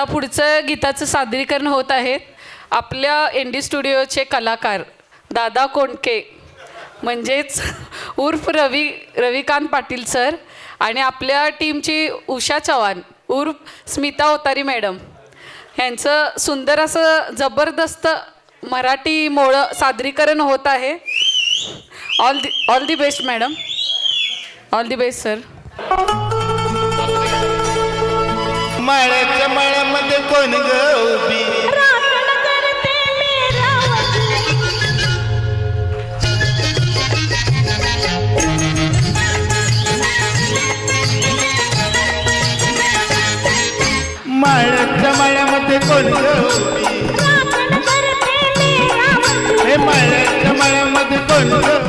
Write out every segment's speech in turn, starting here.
आता पुढचं गीताचं सादरीकरण होत आहे. आपल्या एनडी स्टुडिओचे कलाकार दादा कोंडके म्हणजेच उर्फ रविकांत पाटील सर आणि आपल्या टीमची उषा चव्हाण उर्फ स्मिता ओतारी मॅडम यांचं सुंदर असं जबरदस्त मराठी मोळं सादरीकरण होत आहे. All the best madam. All the best sir. माळ्याच्या माळ्यामध्ये कोण ग उभी माळ्याच्या माळ्यामध्ये कोण ग उभी हे माळ्याच्या माळ्यामध्ये कोण ग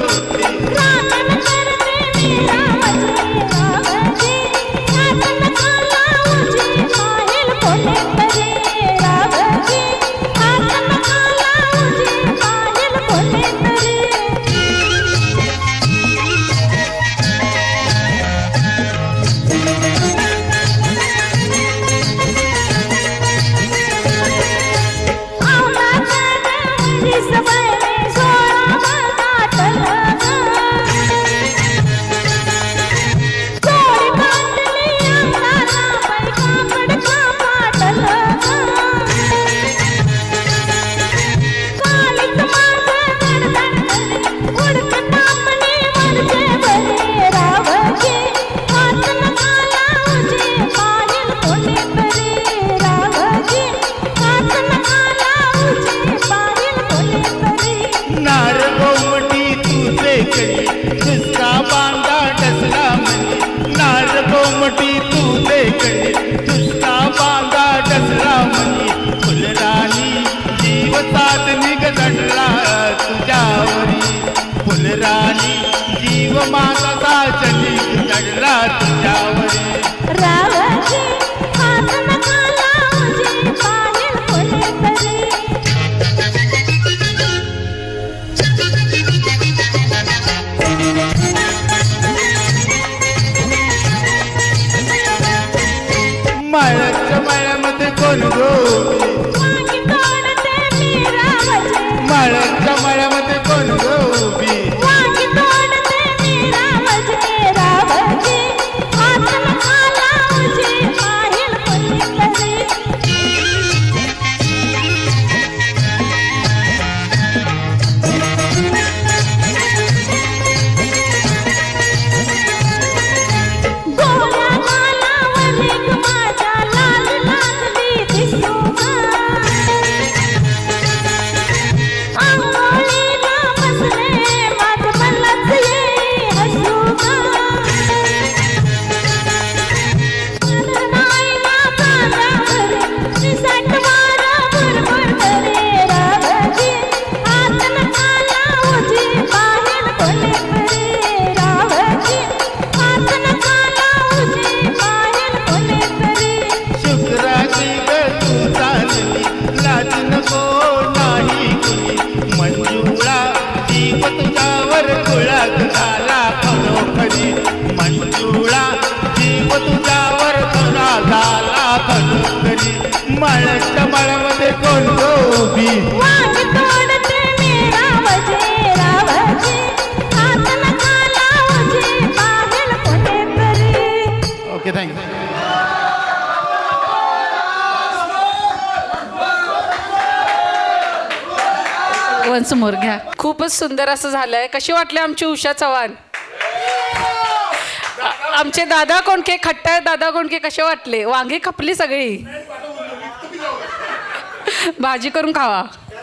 फुलराणी जीव माझा चली चढला तुझ्यावरी रावजी हात नका लावजी पाहिल कोणीतरी माळ्याच्या माळ्यामध्ये कोण गो माळ्याच्या माळ्यामध्ये कोण गो मंजुळा जीव तुझ्यावर तुला झाला खनोखरी माळ्याच्या माळ्यामध्ये कोण गोबी ओके थँक्यू. वन्स मोर घ्या. खूपच सुंदर असं झालंय. कशी वाटली आमची उषा चव्हाण? आमचे दादा कोंडके खट्टा दादा कोंडके कसे वाटले? वांगी खपली सगळी. भाजी करून खावा.